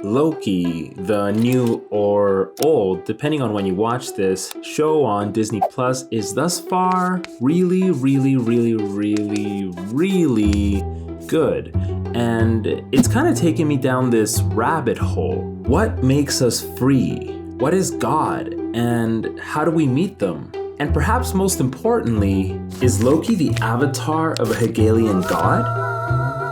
Loki, the new or old, depending on when you watch this, show on Disney Plus is thus far really good. And it's kind of taken me down this rabbit hole. What makes us free? What is God? And how do we meet them? And perhaps most importantly, is Loki the avatar of a Hegelian god?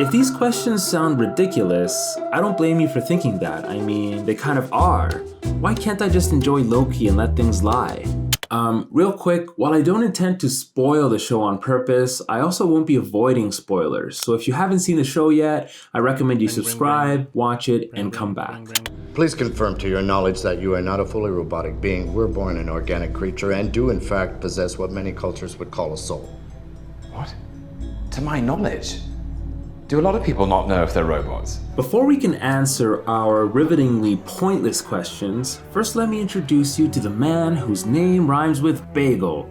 If these questions sound ridiculous, I don't blame you for thinking that. I mean, they kind of are. Why can't I just enjoy Loki and let things lie? Real quick, while I don't intend to spoil the show on purpose, I also won't be avoiding spoilers. So if you haven't seen the show yet, I recommend you subscribe, watch it, and come back. Please confirm to your knowledge that you are not a fully robotic being. We're born an organic creature and do in fact possess what many cultures would call a soul. What? To my knowledge? Do a lot of people not know if they're robots? Before we can answer our rivetingly pointless questions, first let me introduce you to the man whose name rhymes with bagel,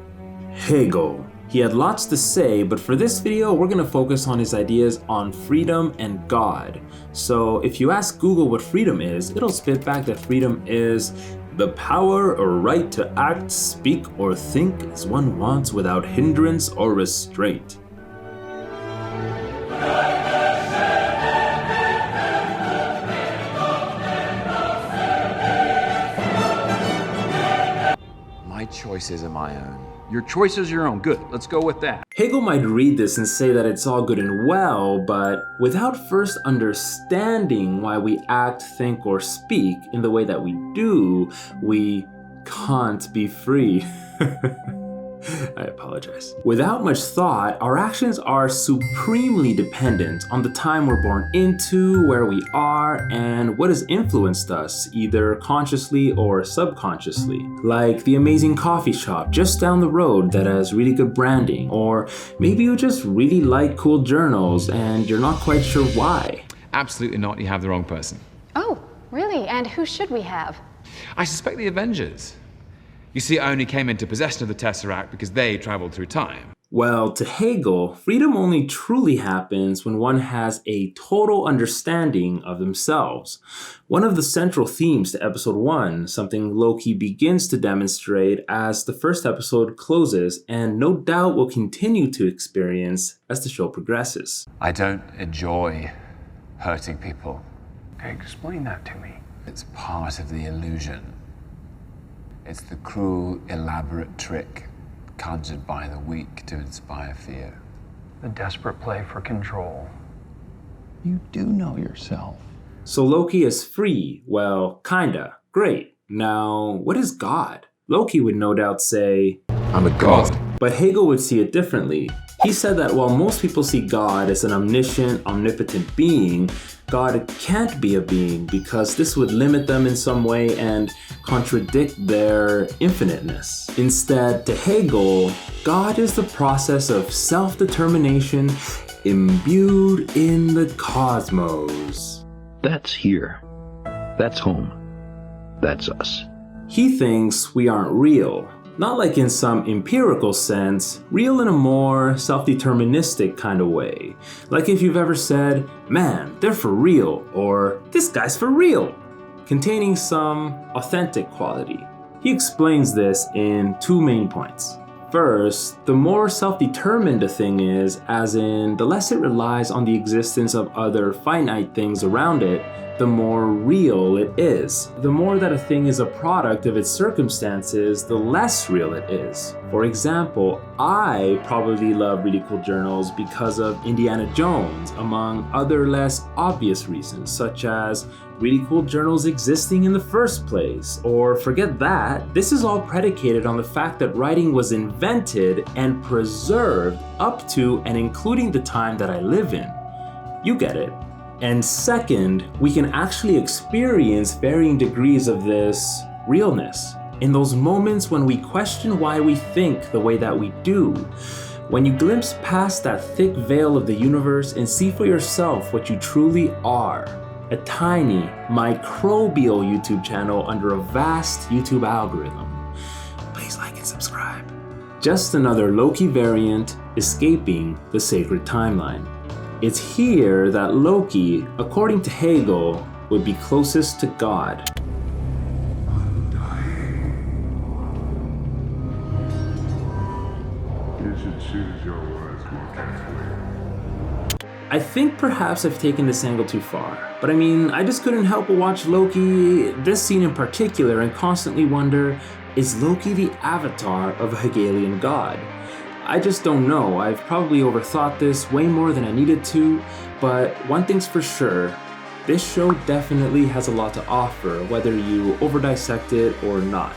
Hegel. He had lots to say, but for this video, we're gonna focus on his ideas on freedom and God. So if you ask Google what freedom is, it'll spit back that freedom is the power or right to act, speak, or think as one wants without hindrance or restraint. My choices are my own. Your choice is your own. Good, let's go with that. Hegel might read this and say that it's all good and well, but without first understanding why we act, think, or speak in the way that we do, we can't be free. I apologize. Without much thought, our actions are supremely dependent on the time we're born into, where we are, and what has influenced us, either consciously or subconsciously. Like the amazing coffee shop just down the road that has really good branding, or maybe you just really like cool journals and you're not quite sure why. Absolutely not, you have the wrong person. Oh, really? And who should we have? I suspect the Avengers. You see, I only came into possession of the Tesseract because they traveled through time. Well, to Hegel, freedom only truly happens when one has a total understanding of themselves. One of the central themes to episode 1, something Loki begins to demonstrate as the first episode closes, and no doubt will continue to experience as the show progresses. I don't enjoy hurting people. Okay, explain that to me. It's part of the illusion. It's the cruel, elaborate trick conjured by the weak to inspire fear. The desperate play for control. You do know yourself. So Loki is free. Well, kinda. Great. Now, what is God? Loki would no doubt say, I'm a god. But Hegel would see it differently. He said that while most people see God as an omniscient, omnipotent being, God can't be a being because this would limit them in some way and contradict their infiniteness. Instead, to Hegel, God is the process of self-determination imbued in the cosmos. That's here. That's home. That's us. He thinks we aren't real. Not like in some empirical sense, real in a more self-deterministic kind of way. Like if you've ever said, man, they're for real, or this guy's for real, containing some authentic quality. He explains this in 2 main points. First, the more self-determined a thing is, as in the less it relies on the existence of other finite things around it, the more real it is. The more that a thing is a product of its circumstances, the less real it is. For example, I probably love really cool journals because of Indiana Jones, among other less obvious reasons, such as really cool journals existing in the first place. Or forget that, this is all predicated on the fact that writing was invented and preserved up to and including the time that I live in. You get it. And second, we can actually experience varying degrees of this realness in those moments when we question why we think the way that we do. When you glimpse past that thick veil of the universe and see for yourself what you truly are. A tiny, microbial YouTube channel under a vast YouTube algorithm. Please like and subscribe. Just another Loki variant escaping the sacred timeline. It's here that Loki, according to Hegel, would be closest to God. You should choose your words more carefully. I think perhaps I've taken this angle too far, but I mean, I just couldn't help but watch Loki, this scene in particular, and constantly wonder, is Loki the avatar of a Hegelian god? I just don't know. I've probably overthought this way more than I needed to, but one thing's for sure, this show definitely has a lot to offer, whether you over-dissect it or not.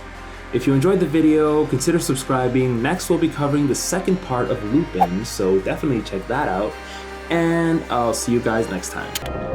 If you enjoyed the video, consider subscribing. Next we'll be covering the second part of Lupin, so definitely check that out. And I'll see you guys next time.